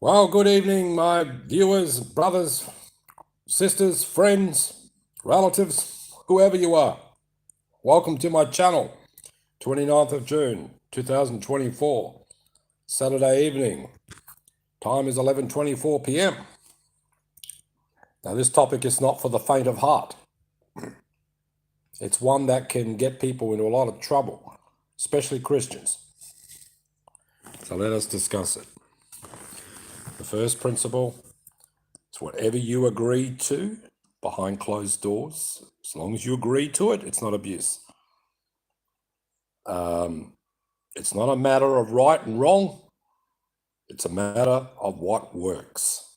Well, good evening, my viewers, brothers, sisters, friends, relatives, whoever you are. Welcome to my channel, 29th of June, 2024, Saturday evening. Time is 11:24 p.m. Now, this topic is not for the faint of heart. It's one that can get people into a lot of trouble, especially Christians. So let us discuss it. The first principle is whatever you agree to behind closed doors, as long as you agree to it, it's not abuse. It's not a matter of right and wrong. It's a matter of what works.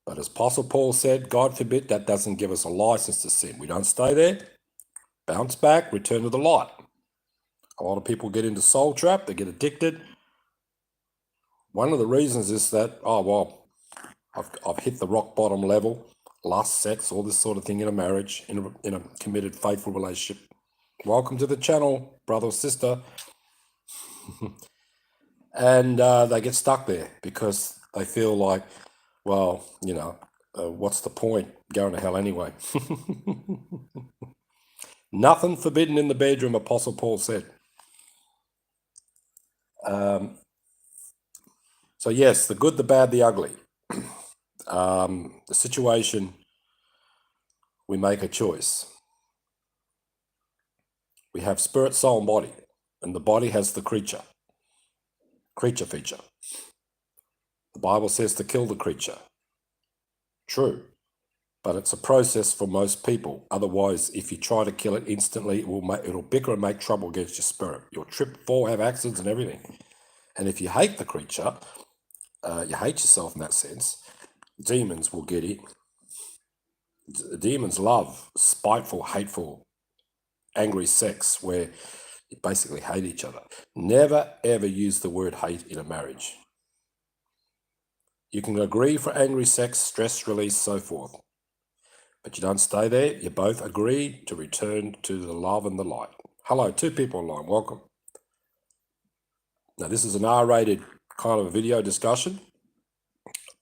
But as Apostle Paul said, God forbid, that doesn't give us a license to sin. We don't stay there, bounce back, return to the light. A lot of people get into soul trap, they get addicted. One of the reasons is that, oh, well, I've hit the rock bottom level, lust, sex, all this sort of thing in a marriage, in a committed, faithful relationship. Welcome to the channel, brother or sister. And they get stuck there because they feel like, well, what's the point? Going to hell anyway. Nothing forbidden in the bedroom, Apostle Paul said. So yes, the good, the bad, the ugly. The situation, we make a choice. We have spirit, soul, and body, and the body has the creature feature. The Bible says to kill the creature. True, but it's a process for most people. Otherwise, if you try to kill it instantly, it'll bicker and make trouble against your spirit. You'll trip, fall, have accidents and everything. And if you hate the creature, you hate yourself in that sense, demons will get in. Demons love spiteful, hateful, angry sex where you basically hate each other. Never, ever use the word hate in a marriage. You can agree for angry sex, stress release, so forth. But you don't stay there. You both agree to return to the love and the light. Hello, 2 people online. Welcome. Now, this is an R-rated kind of a video discussion.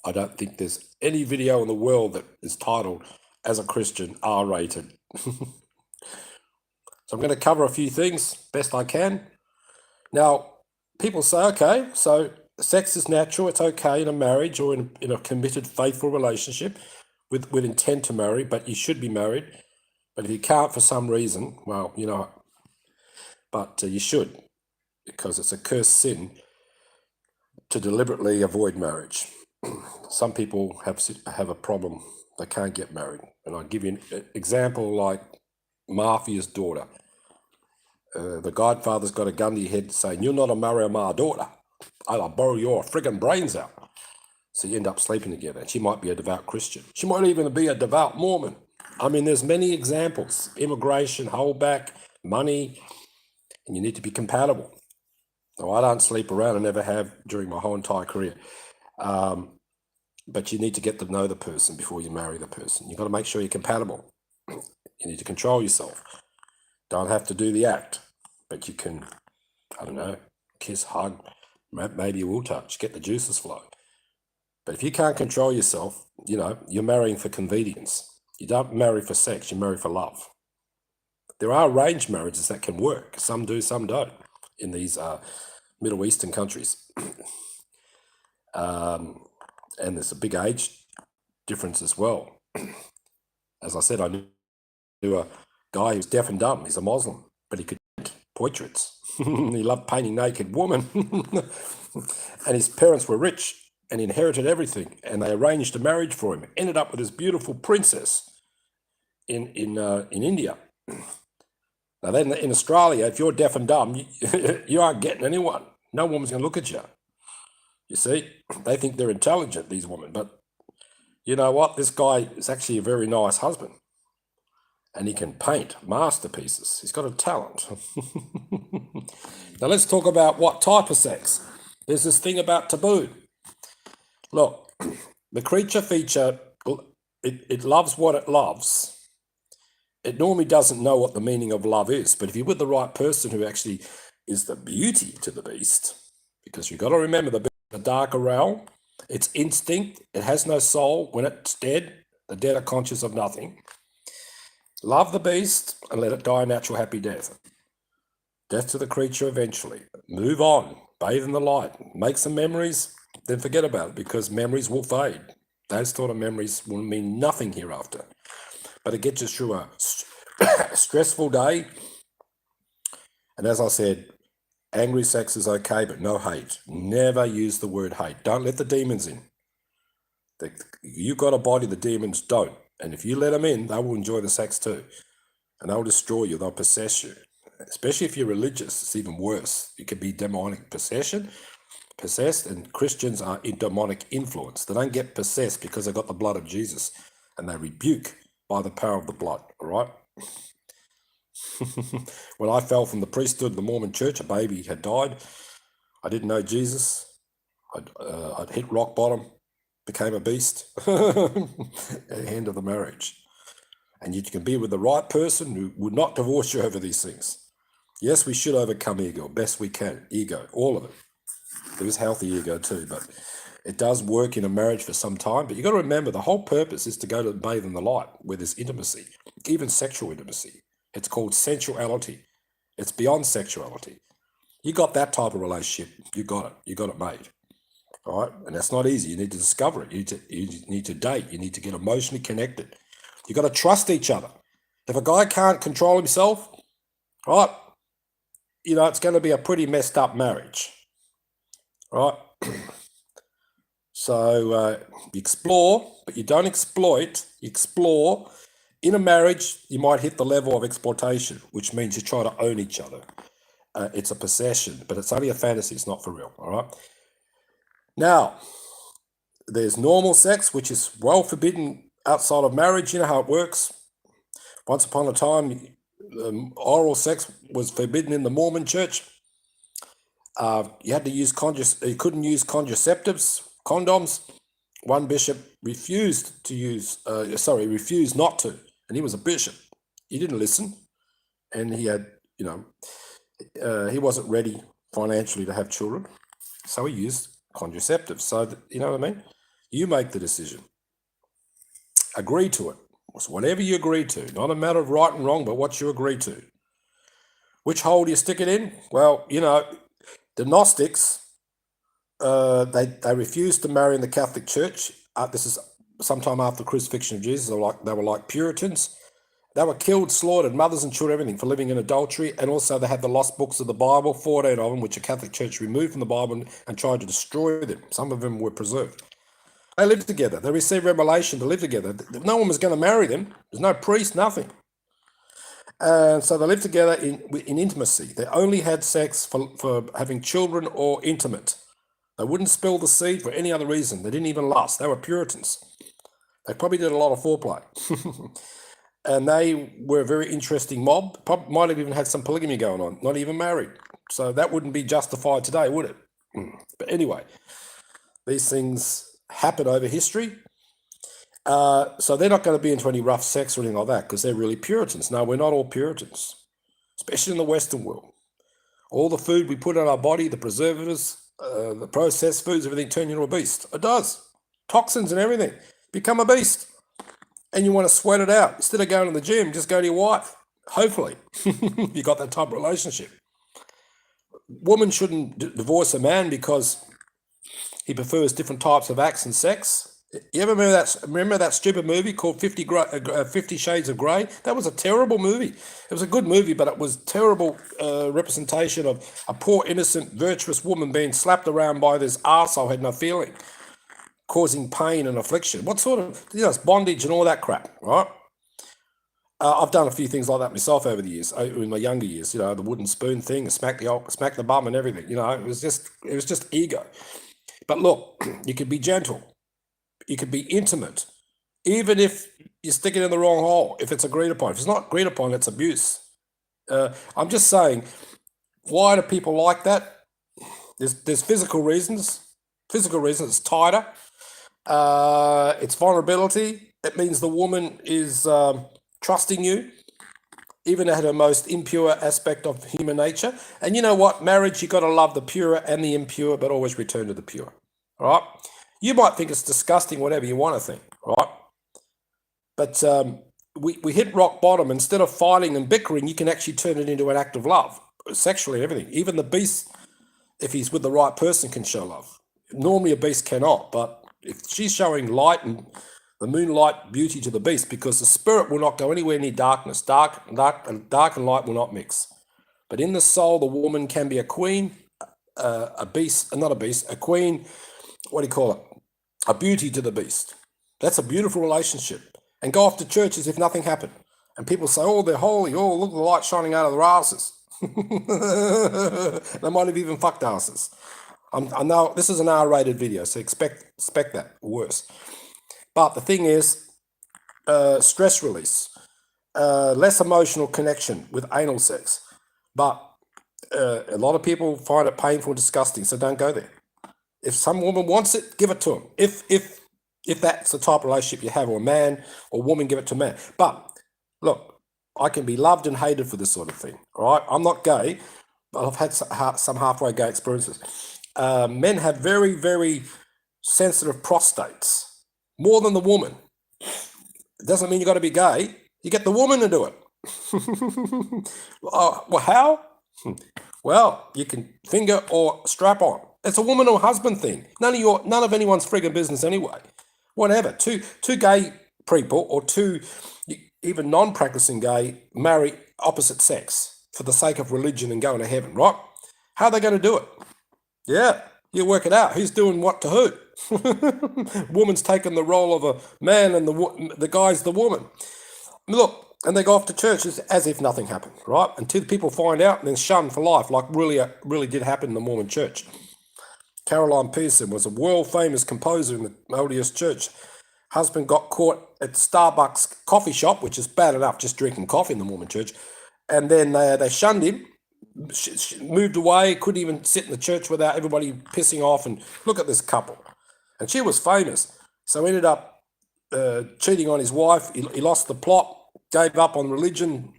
I don't think there's any video in the world that is titled, as a Christian, R-rated. So I'm going to cover a few things best I can. Now, people say, okay, so sex is natural, it's okay in a marriage or in a committed, faithful relationship with intent to marry, but you should be married. But if you can't for some reason, well, but you should, because it's a cursed sin to deliberately avoid marriage. Some people have a problem, they can't get married. And I'll give you an example like Mafia's daughter. The godfather's got a gun to your head saying, you're not a marry my daughter. I'll borrow your friggin' brains out. So you end up sleeping together. And she might be a devout Christian. She might even be a devout Mormon. I mean, there's many examples. Immigration, holdback, money, and you need to be compatible. Now, I don't sleep around and never have during my whole entire career. But you need to get to know the person before you marry the person. You've got to make sure you're compatible. You need to control yourself. Don't have to do the act, but you can, I don't know, kiss, hug, maybe you will touch, get the juices flowing. But if you can't control yourself, you're marrying for convenience. You don't marry for sex, you marry for love. There are arranged marriages that can work. Some do, some don't, in these Middle Eastern countries. And there's a big age difference as well. As I said, I knew a guy who's deaf and dumb. He's a Muslim, but he could paint portraits. He loved painting naked women. And his parents were rich and inherited everything. And they arranged a marriage for him. Ended up with this beautiful princess in India. Now then, in Australia, if you're deaf and dumb, you aren't getting anyone. No woman's going to look at you. You see, they think they're intelligent, these women. But you know what? This guy is actually a very nice husband. And he can paint masterpieces. He's got a talent. Now let's talk about what type of sex. There's this thing about taboo. Look, the creature feature, it loves what it loves. It normally doesn't know what the meaning of love is. But if you're with the right person who actually is the beauty to the beast, because you've got to remember the the darker realm. It's instinct. It has no soul. When it's dead, the dead are conscious of nothing. Love the beast and let it die a natural happy death. Death to the creature eventually. Move on. Bathe in the light. Make some memories, then forget about it, because memories will fade. Those sort of memories will mean nothing hereafter. But it gets you through a stressful day. And as I said, angry sex is okay, but no hate. Never use the word hate. Don't let the demons in. You've got a body, the demons don't. And if you let them in, they will enjoy the sex too. And they'll destroy you. They'll possess you. Especially if you're religious, it's even worse. It could be demonic possessed, and Christians are in demonic influence. They don't get possessed because they've got the blood of Jesus, and they rebuke by the power of the blood, all right? When I fell from the priesthood of the Mormon church, a baby had died. I didn't know Jesus. I'd hit rock bottom, became a beast at the end of the marriage. And you can be with the right person who would not divorce you over these things. Yes, we should overcome ego, best we can. Ego, all of it. There is healthy ego too, but it does work in a marriage for some time. But you've got to remember, the whole purpose is to go to bathe in the light, where there's intimacy, even sexual intimacy. It's called sensuality. It's beyond sexuality. You got that type of relationship, you got it. You got it made. All right? And that's not easy. You need to discover it. You need to date. You need to get emotionally connected. You got to trust each other. If a guy can't control himself, right, it's going to be a pretty messed up marriage. Right? So you explore, but you don't exploit. You explore. In a marriage, you might hit the level of exploitation, which means you try to own each other. It's a possession, but it's only a fantasy. It's not for real. All right? Now, there's normal sex, which is well forbidden outside of marriage. You know how it works. Once upon a time, oral sex was forbidden in the Mormon church. You had to use you couldn't use contraceptives, condoms. One bishop refused not to, and he was a bishop. He didn't listen, and he had, he wasn't ready financially to have children, so he used contraceptives. So you know what I mean? You make the decision. Agree to it. It's whatever you agree to, not a matter of right and wrong, but what you agree to. Which hole do you stick it in? Well, the Gnostics, they refused to marry in the Catholic Church. This is sometime after the crucifixion of Jesus. They were like Puritans. They were killed, slaughtered, mothers and children, everything, for living in adultery. And also they had the lost books of the Bible, 14 of them, which the Catholic Church removed from the Bible and tried to destroy them. Some of them were preserved. They lived together. They received revelation to live together. No one was going to marry them. There's no priest, nothing. And so they lived together in intimacy. They only had sex for having children or intimate. They wouldn't spill the seed for any other reason. They didn't even lust. They were Puritans. They probably did a lot of foreplay. And they were a very interesting mob. Probably might have even had some polygamy going on, not even married. So that wouldn't be justified today, would it? But anyway, these things happen over history. So they're not going to be into any rough sex or anything like that, because they're really Puritans. No, we're not all Puritans, especially in the Western world. All the food we put in our body, the preservatives, the processed foods, everything turns you into a beast. It does. Toxins and everything. Become a beast. And you want to sweat it out. Instead of going to the gym, just go to your wife. Hopefully. You got that type of relationship. Woman shouldn't divorce a man because he prefers different types of acts and sex. You ever remember that stupid movie called 50 Shades of Grey? That was a terrible movie. It was a good movie, but it was terrible representation of a poor, innocent, virtuous woman being slapped around by this arsehole who had no feeling, causing pain and affliction. What sort of, it's bondage and all that crap, right? I've done a few things like that myself over the years, in my younger years, the wooden spoon thing, smack the bum and everything, it was just ego. But look, you could be gentle. You could be intimate, even if you stick it in the wrong hole, if it's agreed upon. If it's not agreed upon, it's abuse. I'm just saying, why do people like that? There's physical reasons. Physical reasons, it's tighter. It's vulnerability. It means the woman is trusting you. even at her most impure aspect of human nature. And you know what? Marriage, you got to love the pure and the impure, but always return to the pure. All right? You might think it's disgusting, whatever you want to think, right? But we hit rock bottom. Instead of fighting and bickering, you can actually turn it into an act of love, sexually and everything. Even the beast, if he's with the right person, can show love. Normally a beast cannot, but if she's showing light and the moonlight beauty to the beast, because the spirit will not go anywhere near darkness. Dark and light will not mix. But in the soul, the woman can be a queen, a beast, not a beast, a queen, what do you call it? A beauty to the beast. That's a beautiful relationship. And go off to church as if nothing happened. And people say, oh, they're holy. Oh, look at the light shining out of their asses. They might have even fucked asses. I know this is an R-rated video, so expect that, or worse. But the thing is, stress release, less emotional connection with anal sex. But a lot of people find it painful and disgusting, so don't go there. If some woman wants it, give it to him. If that's the type of relationship you have, or a man or woman, give it to a man. But look, I can be loved and hated for this sort of thing. All right, I'm not gay, but I've had some halfway gay experiences. Men have very, very sensitive prostates, more than the woman. It doesn't mean you got to be gay. You get the woman to do it. Well, how? Well, you can finger or strap on. It's a woman or husband thing. None of anyone's friggin' business anyway. Whatever. Two gay people, or two even non-practicing gay, marry opposite sex for the sake of religion and going to heaven, right? How are they going to do it? Yeah, you work it out. Who's doing what to who? Woman's taking the role of a man, and the guy's the woman. Look, and they go off to church as if nothing happened, right? Until people find out and then shunned for life, like really did happen in the Mormon church. Caroline Pearson was a world-famous composer in the LDS church. Husband got caught at Starbucks coffee shop, which is bad enough, just drinking coffee in the Mormon church. And then they shunned him, moved away, couldn't even sit in the church without everybody pissing off. And look at this couple. And she was famous. So he ended up cheating on his wife. He lost the plot, gave up on religion,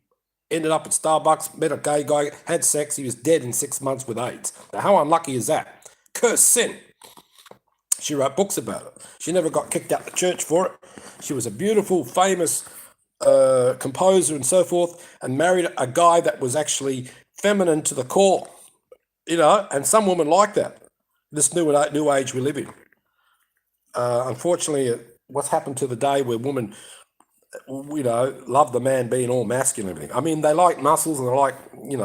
ended up at Starbucks, met a gay guy, had sex. He was dead in 6 months with AIDS. Now, how unlucky is that? Cursed sin. She wrote books about it. She never got kicked out of the church for it. She was a beautiful, famous composer and so forth, and married a guy that was actually feminine to the core, and some women like that. This new age we live in. Unfortunately, what's happened to the day where women, love the man being all masculine and everything. I mean, they like muscles and they like,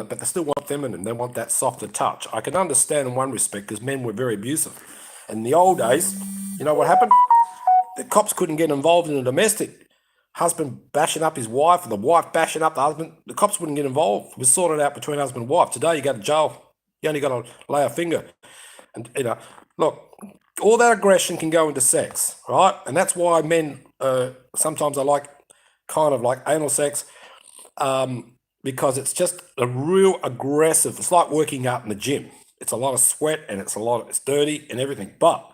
but they still want feminine. They want that softer touch. I can understand in one respect, because men were very abusive. In the old days, you know what happened? The cops couldn't get involved in a domestic. Husband bashing up his wife, or the wife bashing up the husband. The cops wouldn't get involved. It was sorted out between husband and wife. Today, you go to jail. You only got to lay a finger. And, look, all that aggression can go into sex, right? And that's why men, sometimes I like kind of like anal sex, because it's just a real aggressive. It's like working out in the gym. It's a lot of sweat, and it's dirty and everything. But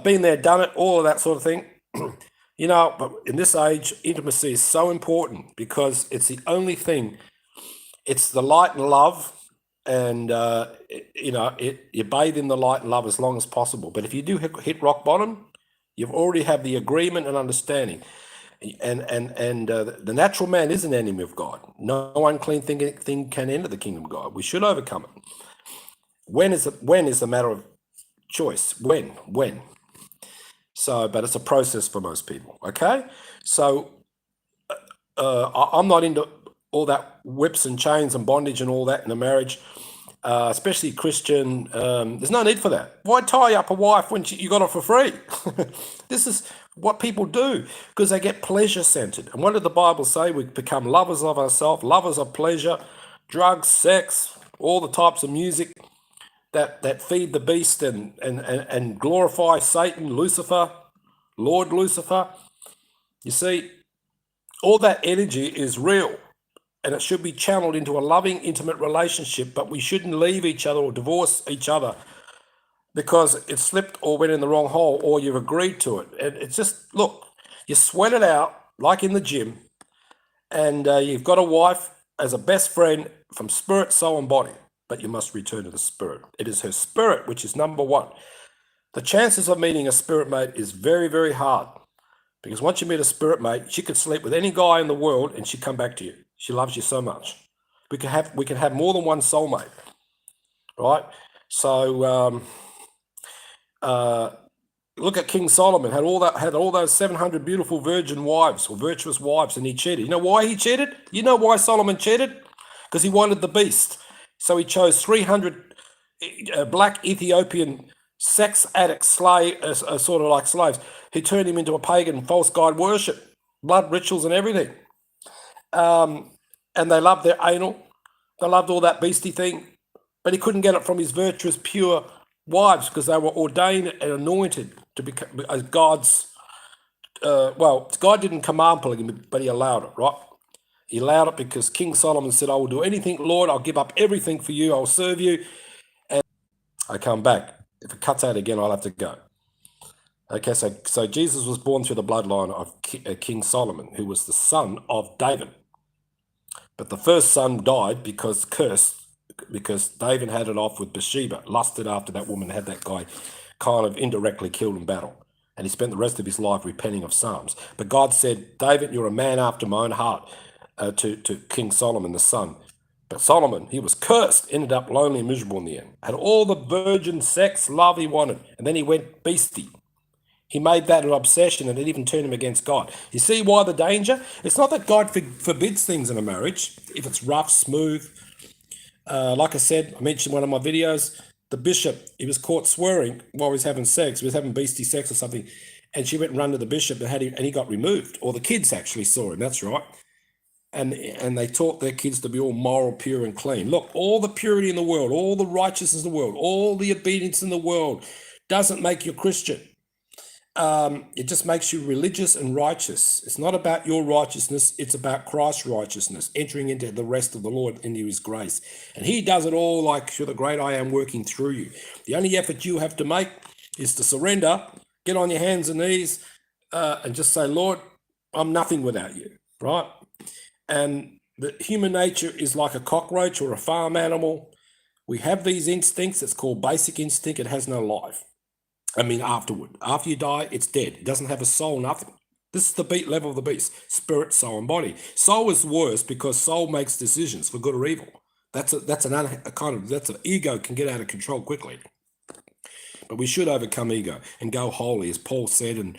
been there, done it, all of that sort of thing. But in this age, intimacy is so important, because it's the only thing. It's the light and love, and you bathe in the light and love as long as possible. But if you do hit rock bottom, you've already have the agreement and understanding. And the natural man is an enemy of God. No unclean thing can enter the kingdom of God. We should overcome it. When is the matter of choice? When? So, but it's a process for most people. Okay, so I'm not into all that whips and chains and bondage and all that in a marriage, especially Christian. There's no need for that. Why tie up a wife when you got it for free? This is what people do, because they get pleasure centered. And what did the Bible say? We become lovers of ourselves, lovers of pleasure, drugs, sex, all the types of music that feed the beast and glorify Satan, Lucifer, Lord Lucifer. You see, all that energy is real, and it should be channeled into a loving, intimate relationship, but we shouldn't leave each other or divorce each other because it slipped or went in the wrong hole, or you've agreed to it. And it's just, look, you sweat it out like in the gym, And you've got a wife as a best friend from spirit, soul, and body, but you must return to the spirit. It is her spirit which is number one. The chances of meeting a spirit mate is very, very hard, because once you meet a spirit mate, she could sleep with any guy in the world and she'd come back to you. She loves you so much. We can have more than one soulmate, right? So look at King Solomon, had all those 700 beautiful virgin wives or virtuous wives, and he cheated. You know why he cheated? You know why Solomon cheated? Because he wanted the beast. So he chose 300 black Ethiopian sex addict sort of like slaves. He turned him into a pagan false god worship, blood rituals and everything. And they loved their anal. They loved all that beastie thing. But he couldn't get it from his virtuous, pure wives, because they were ordained and anointed to become as God's. Well, God didn't command polygamy, but he allowed it, right? He allowed it because King Solomon said, I will do anything, Lord. I'll give up everything for you. I'll serve you. And I come back. If it cuts out again, I'll have to go. Okay, so Jesus was born through the bloodline of King Solomon, who was the son of David. But the first son died because David had it off with Bathsheba, lusted after that woman, had that guy kind of indirectly killed in battle. And he spent the rest of his life repenting of Psalms. But God said, David, you're a man after my own heart, to King Solomon, the son. But Solomon, he was cursed, ended up lonely and miserable in the end. Had all the virgin sex, love he wanted. And then he went beastie. He made that an obsession, and it even turned him against God. You see why the danger? It's not that God forbids things in a marriage, if it's rough, smooth. Like I said, I mentioned in one of my videos, the bishop, he was caught swearing while he was having sex. He was having beastie sex or something, and she went and ran to the bishop and he got removed. Or the kids actually saw him, that's right. And they taught their kids to be all moral, pure, and clean. Look, all the purity in the world, all the righteousness in the world, all the obedience in the world doesn't make you a Christian. It just makes you religious and righteous. It's not about your righteousness. It's about Christ's righteousness, entering into the rest of the Lord, into his grace. And he does it all like you're the great I am working through you. The only effort you have to make is to surrender, get on your hands and knees, and just say, Lord, I'm nothing without you, right? And the human nature is like a cockroach or a farm animal. We have these instincts. It's called basic instinct. It has no life. I mean, afterward. After you die, it's dead. It doesn't have a soul, nothing. This is the beat level of the beast. Spirit, soul, and body. Soul is worse because soul makes decisions for good or evil. That's an ego can get out of control quickly. But we should overcome ego and go holy, as Paul said, and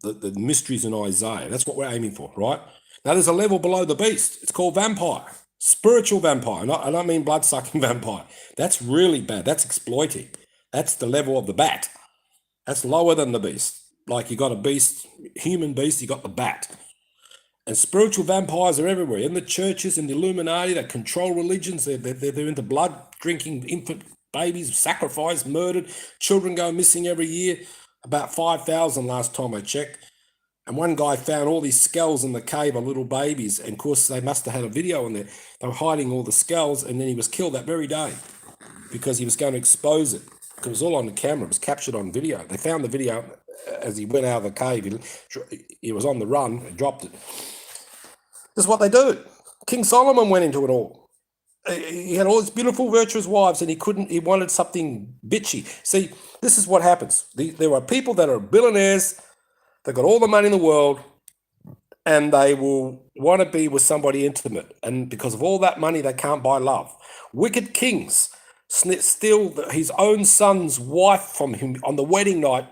the mysteries in Isaiah. That's what we're aiming for, right? Now, there's a level below the beast. It's called vampire. Spiritual vampire. I don't mean blood-sucking vampire. That's really bad. That's exploiting. That's the level of the bat. That's lower than the beast. Like you got a beast, human beast, you got the bat. And spiritual vampires are everywhere. In the churches, in the Illuminati, they control religions. They're into blood, drinking infant babies, sacrificed, murdered. Children go missing every year. About 5,000 last time I checked. And one guy found all these skulls in the cave of little babies. And of course, they must have had a video on there. They were hiding all the skulls, and then he was killed that very day because he was going to expose it. It was all on the camera. It was captured on video. They found the video as he went out of the cave. He was on the run and dropped it. This is what they do. King Solomon went into it all. He had all these beautiful, virtuous wives, and he wanted something bitchy. See, this is what happens. There are people that are billionaires. They've got all the money in the world, and they will want to be with somebody intimate. And because of all that money, they can't buy love. Wicked kings steal his own son's wife from him on the wedding night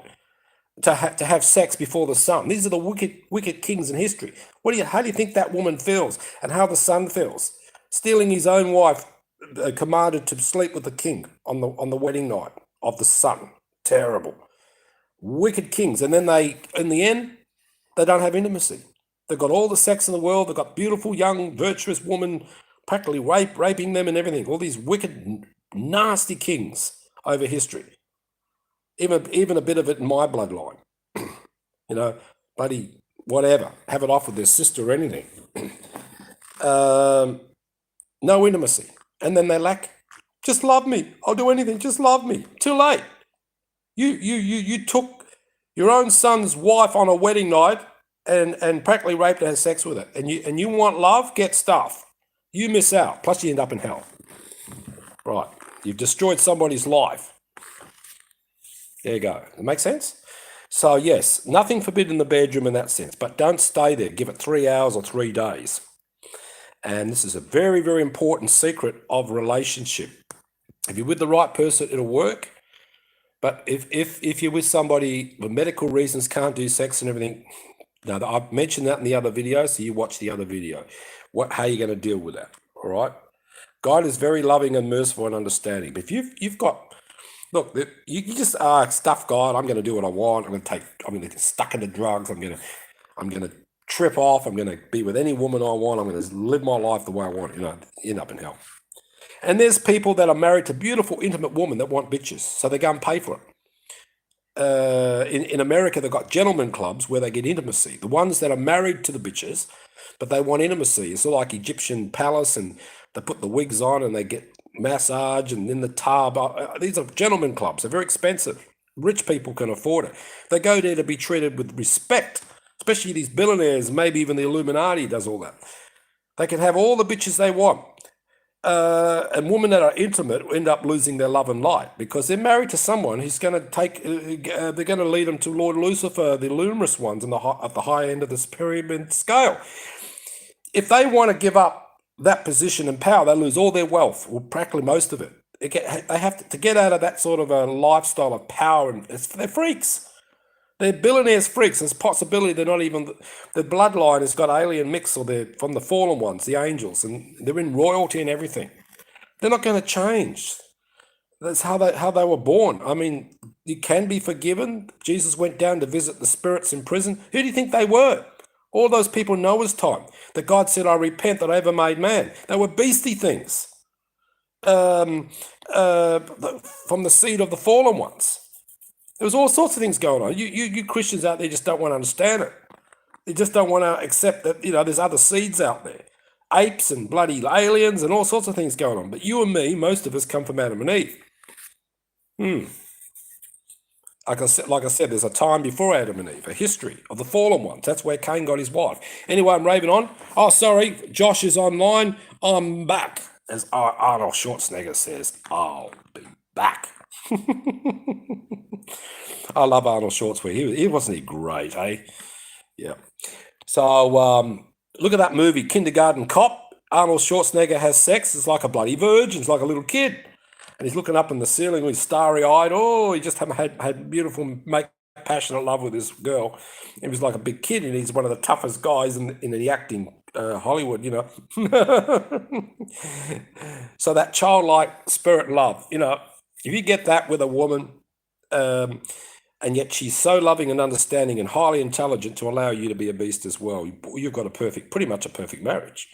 to have sex before the son. These are the wicked kings in history. How do you think that woman feels, and how the son feels? Stealing his own wife, commanded to sleep with the king on the wedding night of the son. Terrible. Wicked kings. And then in the end, they don't have intimacy. They've got all the sex in the world. They've got beautiful, young, virtuous women practically raping them and everything. All these wicked, nasty kings over history. Even a bit of it in my bloodline. Bloody whatever. Have it off with their sister or anything. No intimacy. And then they lack, just love me. I'll do anything. Just love me. Too late. You took your own son's wife on a wedding night, and practically raped her, has sex with her, and you want love, get stuff. You miss out. Plus, you end up in hell. Right? You've destroyed somebody's life. There you go. It makes sense? So yes, nothing forbidden in the bedroom in that sense, but don't stay there. Give it 3 hours or 3 days. And this is a very, very important secret of relationship. If you're with the right person, it'll work. But if you're with somebody for medical reasons, can't do sex and everything, now I've mentioned that in the other video, so you watch the other video. How are you going to deal with that? All right. God is very loving and merciful and understanding. But if you've got, look, you just stuff God. I'm going to do what I want. I'm going to get stuck into drugs. I'm going to trip off. I'm going to be with any woman I want. I'm going to live my life the way I want. End up in hell. And there's people that are married to beautiful, intimate women that want bitches, so they go and pay for it. In America, they've got gentlemen clubs where they get intimacy. The ones that are married to the bitches, but they want intimacy. It's all like Egyptian palace, and they put the wigs on and they get massage and in the tub. These are gentlemen clubs. They're very expensive. Rich people can afford it. They go there to be treated with respect, especially these billionaires. Maybe even the Illuminati does all that. They can have all the bitches they want. And women that are intimate end up losing their love and light because they're married to someone who's going to they're going to lead them to Lord Lucifer, the luminous ones at the high end of this pyramid scale. If they want to give up that position and power, they lose all their wealth, or practically most of it. They have to get out of that sort of a lifestyle of power, and they're freaks. They're billionaires freaks. There's possibility they're not even, the bloodline has got alien mix, or they're from the fallen ones, the angels, and they're in royalty and everything. They're not going to change. That's how they were born. I mean, you can be forgiven. Jesus went down to visit the spirits in prison. Who do you think they were? All those people in Noah's time that God said, I repent that I ever made man. They were beastie things from the seed of the fallen ones. There was all sorts of things going on. You Christians out there just don't want to understand it. You just don't want to accept that, there's other seeds out there. Apes and bloody aliens and all sorts of things going on. But you and me, most of us come from Adam and Eve. Like I said, there's a time before Adam and Eve, a history of the fallen ones. That's where Cain got his wife. Anyway, I'm raving on. Oh, sorry, Josh is online. I'm back. As Arnold Schwarzenegger says, I'll be back. I love Arnold Schwarzenegger. He wasn't he great, eh? Yeah. So look at that movie, Kindergarten Cop. Arnold Schwarzenegger has sex. It's like a bloody virgin. It's like a little kid. And he's looking up in the ceiling with starry-eyed. Oh, he just had beautiful, passionate love with this girl. He was like a big kid, and he's one of the toughest guys in the acting Hollywood, So that childlike spirit love, if you get that with a woman, and yet she's so loving and understanding and highly intelligent to allow you to be a beast as well, you've got pretty much a perfect marriage.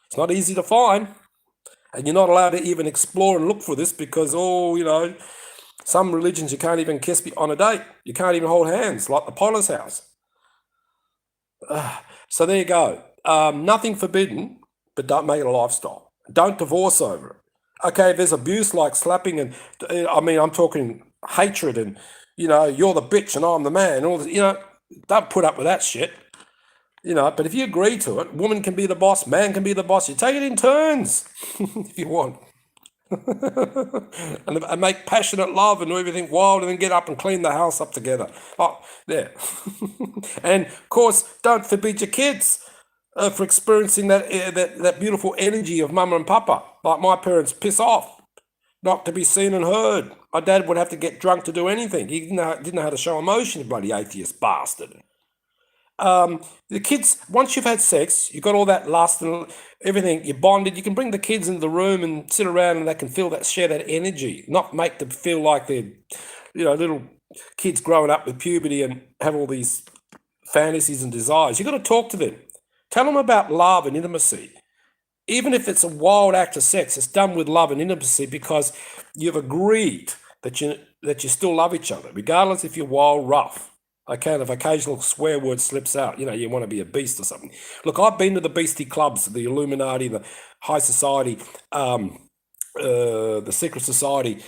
It's not easy to find. And you're not allowed to even explore and look for this because, some religions you can't even kiss on a date. You can't even hold hands, like the Potter's house. So there you go. Nothing forbidden, but don't make it a lifestyle. Don't divorce over it. Okay, if there's abuse like slapping and, I'm talking hatred and, you're the bitch and I'm the man. And all this, don't put up with that shit. But if you agree to it, woman can be the boss, man can be the boss. You take it in turns if you want. and make passionate love and do everything wild and then get up and clean the house up together. Oh, there. And, of course, don't forbid your kids for experiencing that beautiful energy of mama and papa. Like my parents, piss off, not to be seen and heard. My dad would have to get drunk to do anything. He didn't know how to show emotion, the bloody atheist bastard. The kids, once you've had sex, you've got all that lust and everything, you're bonded, you can bring the kids into the room and sit around and they can share that energy, not make them feel like they're, little kids growing up with puberty and have all these fantasies and desires. You've got to talk to them. Tell them about love and intimacy. Even if it's a wild act of sex, it's done with love and intimacy because you've agreed that you still love each other, regardless if you're wild, rough. Okay, if occasional swear word slips out, you want to be a beast or something. Look, I've been to the beastie clubs, the Illuminati, the high society, the secret society.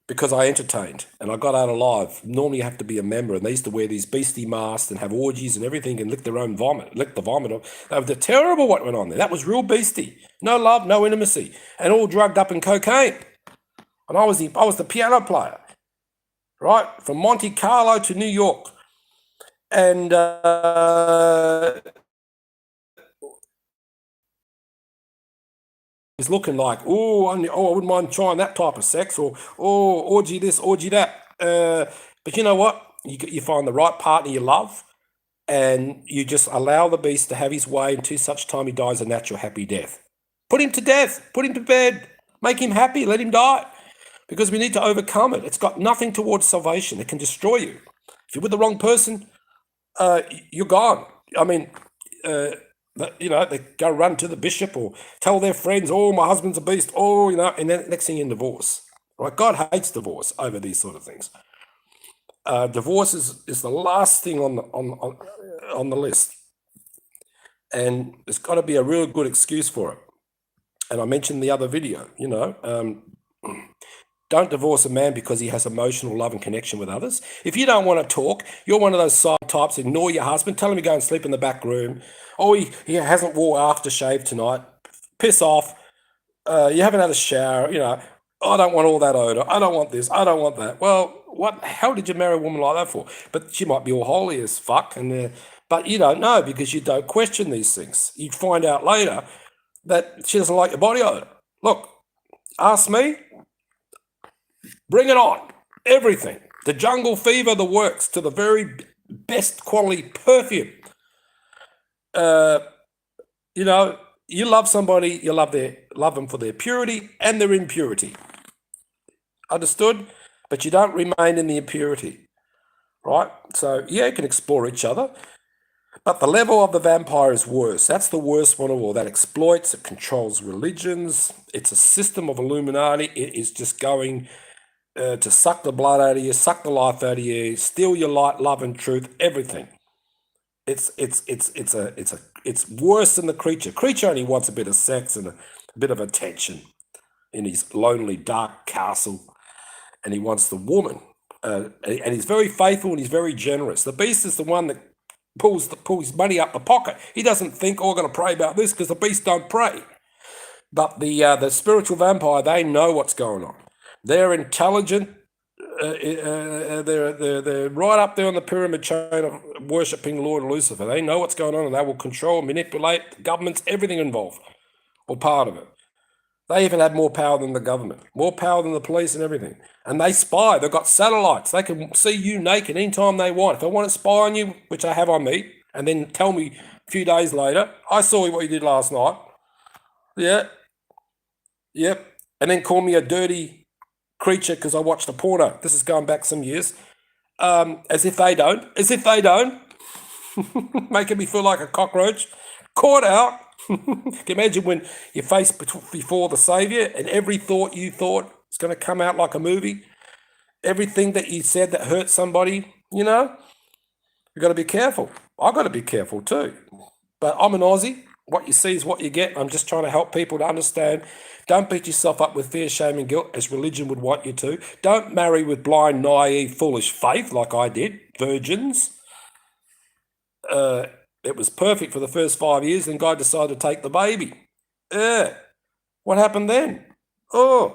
because I entertained and I got out alive. Normally you have to be a member, and they used to wear these beastie masks and have orgies and everything and lick their own vomit, lick the vomit off. They're terrible what went on there. That was real beastie. No love, no intimacy, and all drugged up in cocaine. And I was the piano player, right? From Monte Carlo to New York. And it's looking like, I wouldn't mind trying that type of sex, or orgy this, orgy that. But you know what? You find the right partner you love, and you just allow the beast to have his way until such time he dies a natural, happy death. Put him to death. Put him to bed. Make him happy. Let him die. Because we need to overcome it. It's got nothing towards salvation. It can destroy you. If you're with the wrong person, you're gone. I mean, they go run to the bishop or tell their friends, "Oh, my husband's a beast." Oh, and then next thing in divorce. Right? God hates divorce over these sort of things. Divorce is the last thing on the list, and there's got to be a real good excuse for it. And I mentioned the other video. Don't divorce a man because he has emotional love and connection with others. If you don't want to talk, you're one of those side types, ignore your husband, tell him to go and sleep in the back room. Oh, he hasn't wore aftershave tonight. Piss off. You haven't had a shower. I don't want all that odor. I don't want this. I don't want that. Well, what? How did you marry a woman like that for? But she might be all holy as fuck. But you don't know because you don't question these things. You'd find out later that she doesn't like your body odor. Look, ask me. Bring it on. Everything. The jungle fever, the works, to the very best quality perfume. You love somebody, you love them for their purity and their impurity. Understood? But you don't remain in the impurity. Right? So, yeah, you can explore each other. But the level of the vampire is worse. That's the worst one of all. That exploits, it controls religions. It's a system of Illuminati. It is just going to suck the blood out of you, suck the life out of you, steal your light, love, and truth, everything. It's worse than the creature. Creature only wants a bit of sex and a bit of attention in his lonely, dark castle, and he wants the woman. And he's very faithful and he's very generous. The beast is the one that pulls money up the pocket. He doesn't think, I'm going to pray about this, because the beast don't pray. But the spiritual vampire, they know what's going on. They're intelligent. They're right up there on the pyramid chain of worshipping Lord Lucifer. They know what's going on, and they will control, manipulate governments, everything involved, or part of it. They even have more power than the government, more power than the police and everything. And they spy. They've got satellites. They can see you naked anytime they want. If they want to spy on you, which they have on me, and then tell me a few days later, I saw what you did last night. Yeah. Yep. And then call me a dirty creature because I watched a porno. This is going back some years. As if they don't. Making me feel like a cockroach. Caught out. Can you imagine when you're faced before the Savior and every thought you thought is going to come out like a movie? Everything that you said that hurt somebody, you've got to be careful. I've got to be careful too. But I'm an Aussie. What you see is what you get. I'm just trying to help people to understand. Don't beat yourself up with fear, shame, and guilt as religion would want you to. Don't marry with blind, naive, foolish faith like I did. Virgins. It was perfect for the first 5 years, then God decided to take the baby. What happened then? Went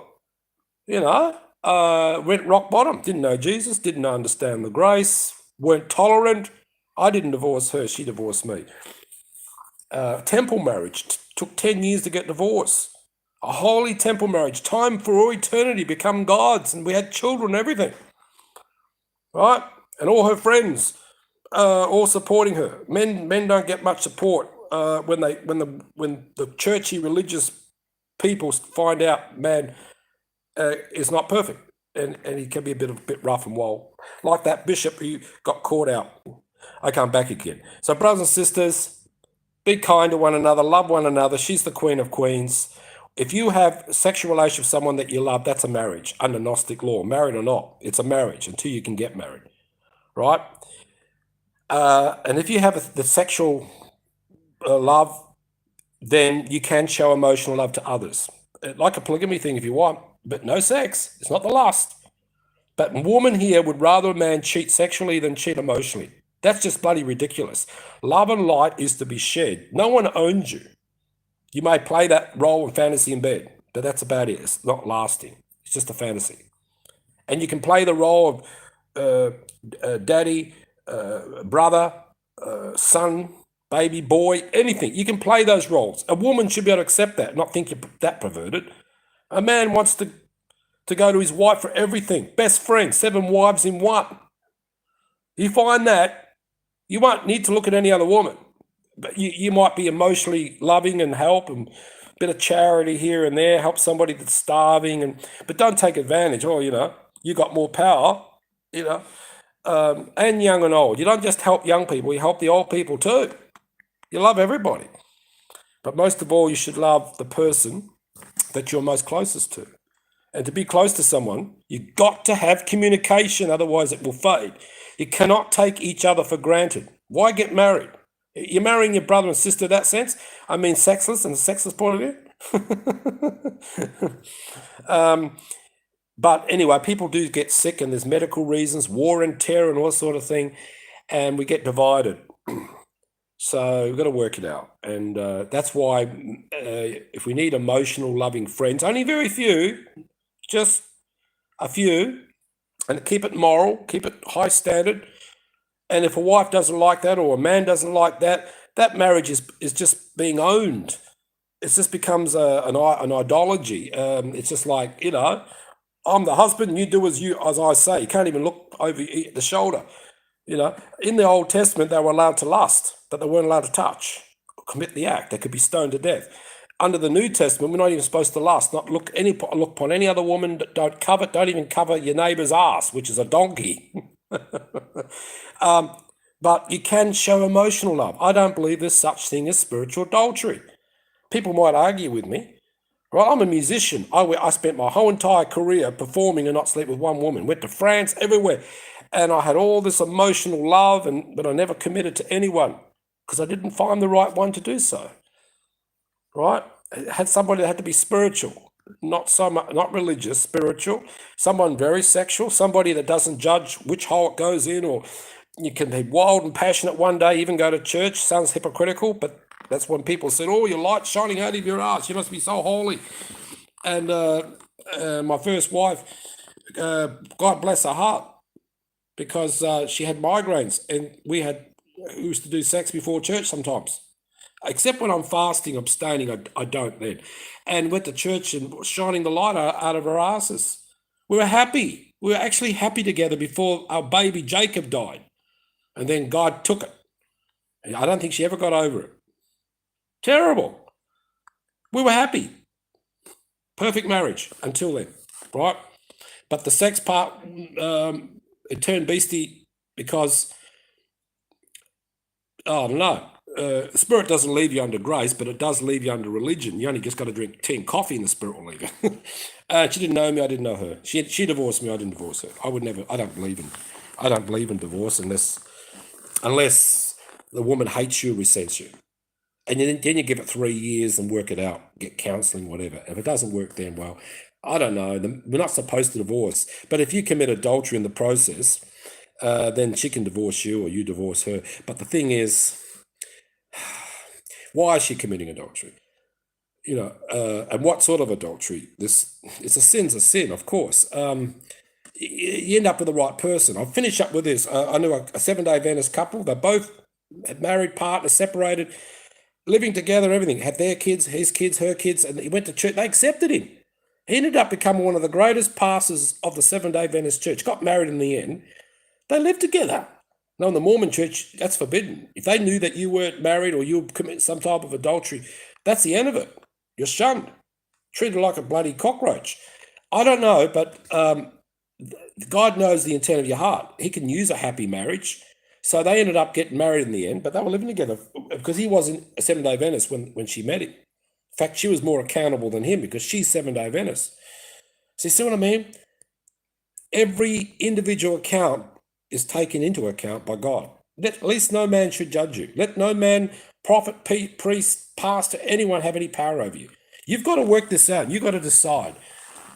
rock bottom. Didn't know Jesus, didn't understand the grace, weren't tolerant. I didn't divorce her, she divorced me. Temple marriage took 10 years to get divorced. A holy temple marriage, time for all eternity, become gods, and we had children and everything. Right? And all her friends all supporting her. Men don't get much support when the churchy religious people find out man is not perfect, and he can be a bit rough and wild, like that bishop who got caught out. I come back again. So brothers and sisters, be kind to one another, love one another. She's the Queen of Queens. If you have a sexual relation with someone that you love, that's a marriage under Gnostic law. Married or not, it's a marriage until you can get married, right? And if you have the sexual love, then you can show emotional love to others. Like a polygamy thing if you want, but no sex. It's not the lust. But a woman here would rather a man cheat sexually than cheat emotionally. That's just bloody ridiculous. Love and light is to be shared. No one owns you. You may play that role in fantasy in bed, but that's about it. It's not lasting. It's just a fantasy. And you can play the role of daddy, brother, son, baby, boy, anything. You can play those roles. A woman should be able to accept that, not think you're that perverted. A man wants to go to his wife for everything. Best friend, 7 wives in one. You find that, you won't need to look at any other woman. But you might be emotionally loving and help and a bit of charity here and there, help somebody that's starving, but don't take advantage. Oh, you got more power, and young and old. You don't just help young people, you help the old people too. You love everybody. But most of all, you should love the person that you're most closest to. And to be close to someone, you've got to have communication, otherwise it will fade. You cannot take each other for granted. Why get married? You're marrying your brother and sister in that sense? I mean sexless, and a sexless point of view. But anyway, people do get sick, and there's medical reasons, war and terror and all sort of thing, and we get divided. So we've got to work it out. And that's why if we need emotional, loving friends, only very few, just a few, and keep it moral, keep it high standard. And if a wife doesn't like that, or a man doesn't like that, that marriage is just being owned. It just becomes an ideology. It's just like, I'm the husband, you do as I say. You can't even look over the shoulder. In the Old Testament, they were allowed to lust, but they weren't allowed to touch, commit the act. They could be stoned to death. Under the New Testament, we're not even supposed to lust, not look upon any other woman. Don't covet. Don't even cover your neighbor's ass, which is a donkey. But you can show emotional love. I don't believe there's such thing as spiritual adultery. People might argue with me. Right? I'm a musician. I spent my whole entire career performing and not sleep with one woman. Went to France, everywhere. And I had all this emotional love, but I never committed to anyone because I didn't find the right one to do so. Right? It had somebody that had to be spiritual, not so much, not religious, spiritual. Someone very sexual, somebody that doesn't judge which hole it goes in, or you can be wild and passionate one day, even go to church. Sounds hypocritical, but that's when people said, "Oh, your light's shining out of your ass. You must be so holy." And my first wife, God bless her heart, because she had migraines, and we used to do sex before church sometimes. Except when I'm fasting, abstaining, I don't then. And went to church and shining the light out of her asses. We were happy. We were actually happy together before our baby Jacob died. And then God took it. And I don't think she ever got over it. Terrible. We were happy. Perfect marriage until then, right? But the sex part, it turned beastie because, no. Spirit doesn't leave you under grace, but it does leave you under religion. You only just got to drink tea and coffee and the Spirit will leave you. She didn't know me, I didn't know her. She divorced me, I didn't divorce her. I don't believe in divorce unless the woman hates you, resents you. And then you give it 3 years and work it out, get counseling, whatever. If it doesn't work, then, well, I don't know. We're not supposed to divorce. But if you commit adultery in the process, then she can divorce you or you divorce her. But the thing is, why is she committing adultery? And what sort of adultery? It's a sin's a sin, of course. You end up with the right person. I'll finish up with this. I knew a Seventh-day Adventist couple. They're both married, partners, separated, living together, everything. Had their kids, his kids, her kids, and he went to church. They accepted him. He ended up becoming one of the greatest pastors of the Seventh-day Adventist church. Got married in the end. They lived together. Now, in the Mormon church, that's forbidden. If they knew that you weren't married or you commit some type of adultery, that's the end of it. You're shunned, treated like a bloody cockroach. I don't know, but God knows the intent of your heart. He can use a happy marriage. So they ended up getting married in the end, but they were living together because he wasn't a Seventh-day Adventist when she met him. In fact, she was more accountable than him because she's Seventh-day Adventist. So you see what I mean? Every individual account is taken into account by God. At least no man should judge you. Let no man, prophet, priest, pastor, anyone have any power over you. You've got to work this out. You've got to decide.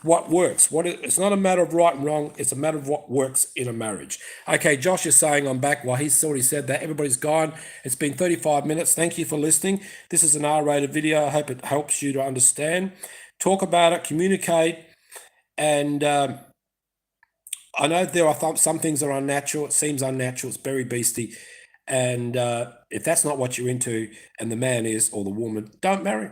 what works. It's not a matter of right and wrong. It's a matter of what works in a marriage. Okay, Josh is saying I'm back. Well, he's already said that. Everybody's gone. It's been 35 minutes. Thank you for listening. This is an R-rated video. I hope it helps you to understand. Talk about it, communicate, and I know there are some things that are unnatural. It seems unnatural. It's very beasty. And if that's not what you're into, and the man is, or the woman, don't marry.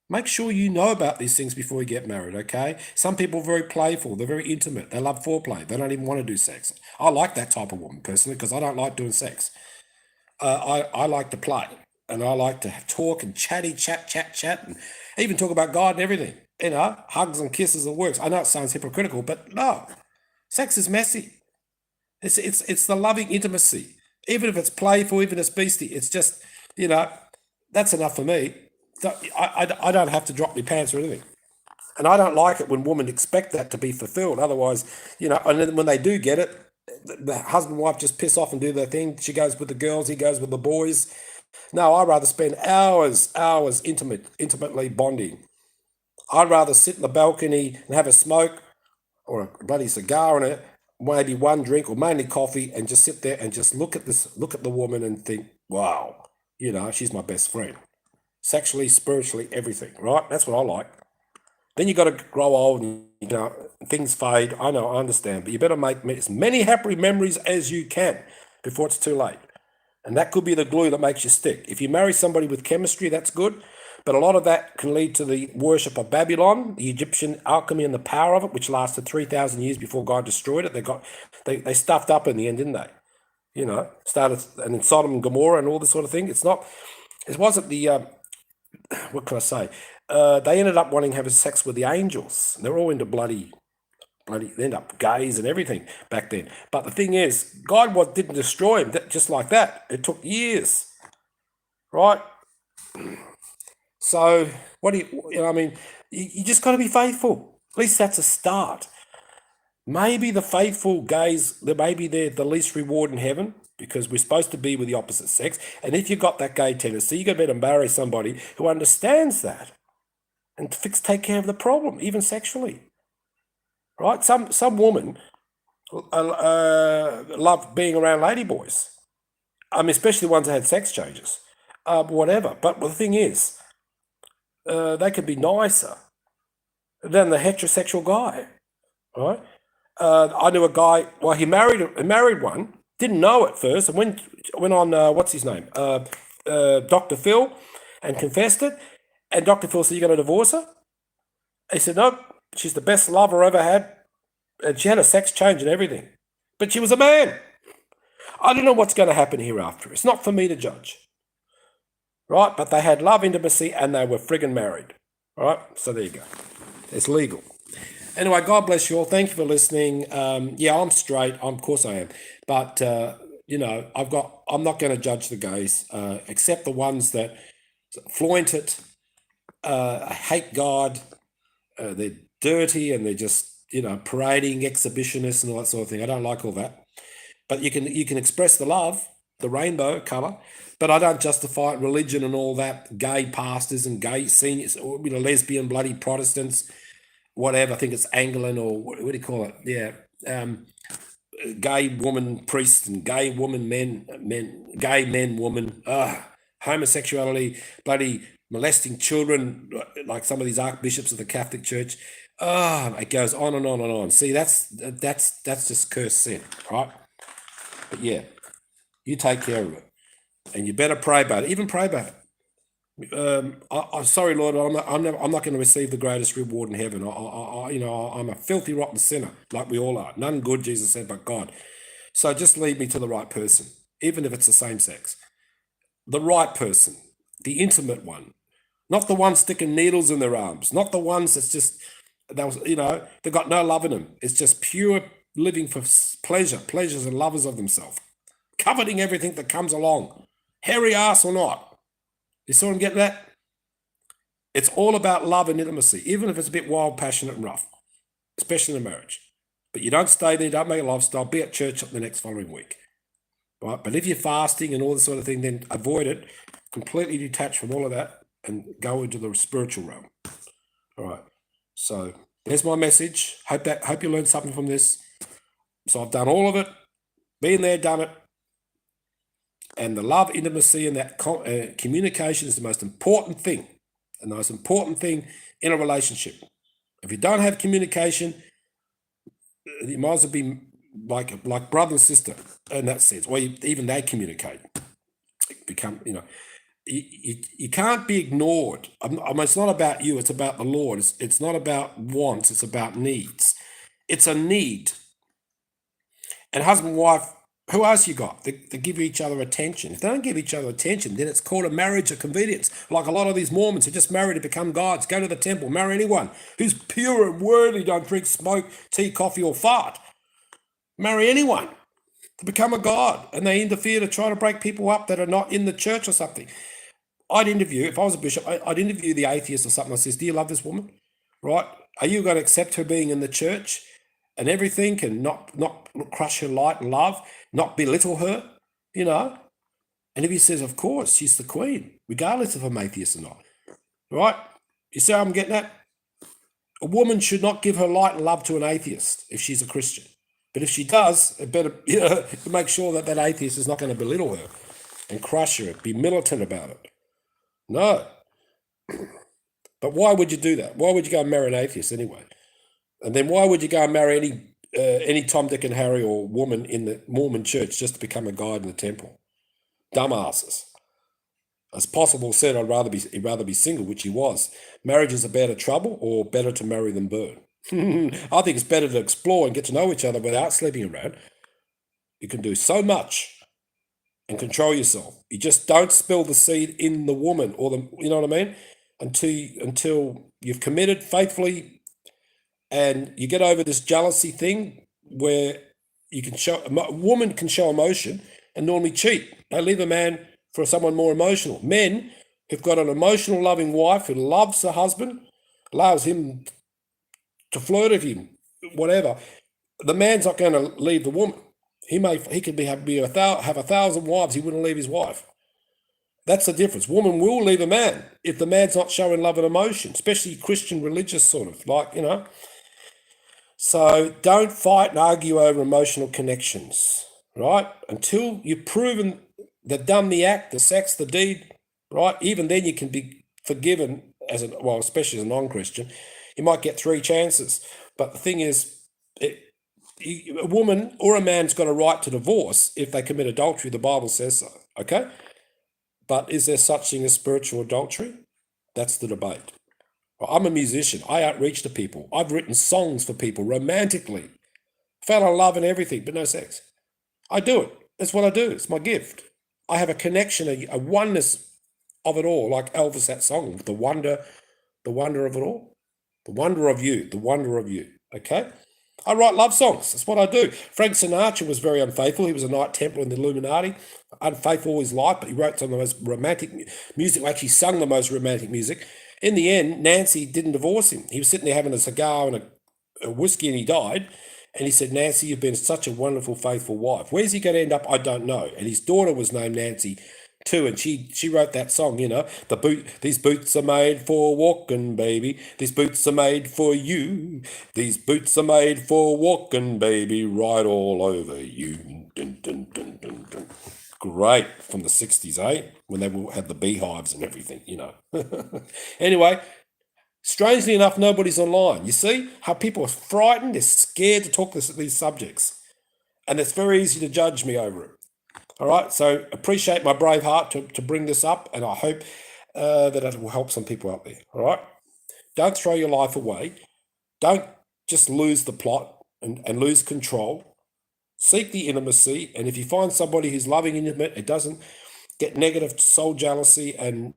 Make sure you know about these things before you get married, okay? Some people are very playful. They're very intimate. They love foreplay. They don't even want to do sex. I like that type of woman, personally, because I don't like doing sex. I like to play, and I like to talk and chat, and even talk about God and everything. You know, hugs and kisses and works. I know it sounds hypocritical, but no. Sex is messy. It's the loving intimacy. Even if it's playful, even if it's beasty, it's just, you know, that's enough for me. I don't have to drop my pants or anything. And I don't like it when women expect that to be fulfilled. Otherwise, you know, and then when they do get it, the husband and wife just piss off and do their thing. She goes with the girls, he goes with the boys. No, I'd rather spend hours intimately bonding. I'd rather sit in the balcony and have a smoke or a bloody cigar and maybe one drink or mainly coffee, and just sit there and just look at the woman and think, wow, you know, she's my best friend. Sexually, spiritually, everything, right? That's what I like. Then you got to grow old and, you know, things fade. I know, I understand, but you better make as many happy memories as you can before it's too late. And that could be the glue that makes you stick. If you marry somebody with chemistry, that's good. But a lot of that can lead to the worship of Babylon, the Egyptian alchemy and the power of it, which lasted 3,000 years before God destroyed it. They stuffed up in the end, didn't they? You know, started, and in Sodom and Gomorrah and all this sort of thing. It wasn't the, what can I say? They ended up wanting to have sex with the angels. They're all into bloody, they end up gays and everything back then. But the thing is, God didn't destroy him just like that. It took years, right? So you just got to be faithful. At least that's a start. Maybe the faithful gays, maybe they're the least reward in heaven, because we're supposed to be with the opposite sex. And if you've got that gay tendency, you got to better marry somebody who understands that and take care of the problem, even sexually. Right? Some women love being around ladyboys. I mean, especially ones that had sex changes, whatever. But the thing is, they can be nicer than the heterosexual guy, right? I knew a guy. Well, he married one. Didn't know at first, and went on what's his name, Dr. Phil, and confessed it. And Dr. Phil said, "You're going to divorce her?" He said, "No, she's the best lover I ever had, and she had a sex change and everything, but she was a man." I don't know what's going to happen hereafter. It's not for me to judge, right? But they had love, intimacy, and they were friggin' married, right? So there you go. It's legal. Anyway, God bless you all. Thank you for listening. Yeah, I'm straight. Of course I am. But, you know, I'm not going to judge the gays, except the ones that flaunt it, hate God. They're dirty and they're just, you know, parading, exhibitionists and all that sort of thing. I don't like all that. But you can express the love, the rainbow colour, but I don't justify religion and all that, gay pastors and gay seniors, or, you know, lesbian bloody Protestants, whatever. I think it's Anglican, or what do you call it? Yeah. Gay woman priests and gay woman gay men, woman, homosexuality, bloody molesting children, like some of these archbishops of the Catholic Church. It goes on and on and on. See, that's just cursed sin, right? But yeah, you take care of it, and you better pray about it. Even pray about it. I'm sorry, Lord, I'm not going to receive the greatest reward in heaven. I'm a filthy, rotten sinner, like we all are. None good, Jesus said, but God. So just lead me to the right person, even if it's the same sex. The right person, the intimate one, not the one sticking needles in their arms, not the ones that's just, they've got no love in them. It's just pure living for pleasures and lovers of themselves, coveting everything that comes along, hairy ass or not. You saw him getting that? It's all about love and intimacy, even if it's a bit wild, passionate, and rough, especially in a marriage. But you don't stay there, don't make a lifestyle, be at church the next following week. Right? But if you're fasting and all this sort of thing, then avoid it, completely detach from all of that and go into the spiritual realm. All right. So There's my message. Hope you learned something from this. So I've done all of it, been there, done it. And the love, intimacy, and that communication is the most important thing. And the most important thing in a relationship. If you don't have communication, you might as well be like brother and sister in that sense, or even they communicate. Become, you can't be ignored. I mean, it's not about you, it's about the Lord. It's not about wants, it's about needs. It's a need. And husband and wife, who else you got? They give each other attention. If they don't give each other attention, then it's called a marriage of convenience. Like a lot of these Mormons who just marry to become gods, go to the temple, marry anyone who's pure and worthy, don't drink, smoke, tea, coffee, or fart. Marry anyone to become a god. And they interfere to try to break people up that are not in the church or something. I'd interview, if I was a bishop, I'd interview the atheist or something. I says, do you love this woman? Right? Are you going to accept her being in the church and everything, and not crush her light and love, not belittle her, And if he says, of course, she's the queen, regardless if I'm atheist or not. Right? You see how I'm getting at? A woman should not give her light and love to an atheist if she's a Christian. But if she does, it better make sure that atheist is not going to belittle her and crush her, be militant about it. No. But why would you do that? Why would you go and marry an atheist anyway? And then why would you go and marry any Tom, Dick, and Harry or woman in the Mormon church just to become a guide in the temple? Dumbasses. As Possible said, he'd rather be single, which he was. Marriage is a better trouble, or better to marry than burn. I think it's better to explore and get to know each other without sleeping around. You can do so much and control yourself. You just don't spill the seed in the woman, or you know what I mean? Until you've committed faithfully, and you get over this jealousy thing where a woman can show emotion and normally cheat. They leave a man for someone more emotional. Men who've got an emotional, loving wife who loves the husband, allows him to flirt with him, whatever, the man's not going to leave the woman. He could have 1,000 wives, he wouldn't leave his wife. That's the difference. Woman will leave a man if the man's not showing love and emotion, especially Christian religious sort of, So don't fight and argue over emotional connections, right? Until you've proven they've done the act, the sex, the deed, right? Even then you can be forgiven especially as a non-Christian. You might get 3 chances. But the thing is, a woman or a man's got a right to divorce if they commit adultery. The Bible says so, okay? But is there such thing as spiritual adultery? That's the debate. I'm a musician. I outreach to people. I've written songs for people romantically. Fell in love and everything, but no sex. I do it. That's what I do. It's my gift. I have a connection, a oneness of it all, like Elvis, that song, the wonder of it all. The wonder of you, the wonder of you, okay? I write love songs. That's what I do. Frank Sinatra was very unfaithful. He was a Knight Templar in the Illuminati, unfaithful all his life, but he wrote some of the most romantic music, actually sung the most romantic music. In the end, Nancy didn't divorce him. He was sitting there having a cigar and a whiskey, and he died. And he said, Nancy, you've been such a wonderful, faithful wife. Where's he going to end up? I don't know. And his daughter was named Nancy too, and she wrote that song, these boots are made for walking, baby. These boots are made for you. These boots are made for walking, baby, right all over you. Dun, dun, dun, dun, dun. Great, from the 60s, eh? When they had the beehives and everything, Anyway, strangely enough, nobody's online. You see how people are frightened? They're scared to talk these subjects. And it's very easy to judge me over it. All right, so appreciate my brave heart to bring this up, and I hope that it will help some people out there. All right, don't throw your life away. Don't just lose the plot and lose control. Seek the intimacy, and if you find somebody who's loving, intimate, it doesn't get negative soul jealousy and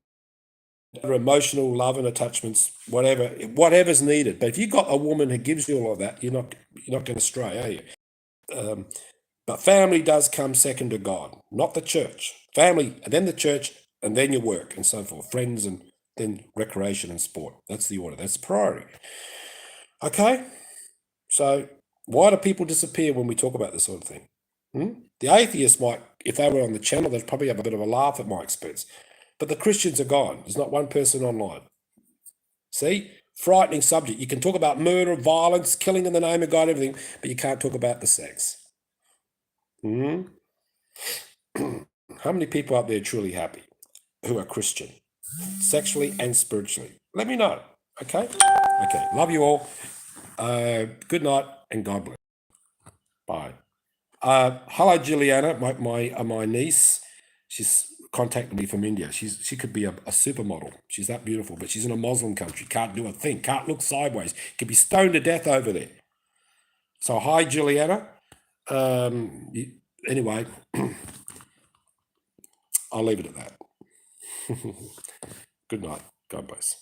emotional love and attachments, whatever's needed. But if you've got a woman who gives you all of that, you're not going to stray, are you? But family does come second to God, not the church. Family, and then the church, and then your work, and so forth. Friends, and then recreation and sport. That's the order. That's the priority. Okay? So why do people disappear when we talk about this sort of thing? The atheists might, if they were on the channel, they'd probably have a bit of a laugh at my expense. But the Christians are gone. There's not one person online. See? frightening subject. You can talk about murder, violence, killing in the name of God, everything, but you can't talk about the sex. Hmm? How many people out there are truly happy who are Christian, sexually and spiritually? Let me know. Okay? Okay. Love you all. Good night and God bless. Bye. Hello, Juliana, my niece. She's contacted me from India. She could be a supermodel. She's that beautiful, but she's in a Muslim country. Can't do a thing. Can't look sideways. Could be stoned to death over there. So hi, Juliana. Anyway, I'll leave it at that. Good night. God bless.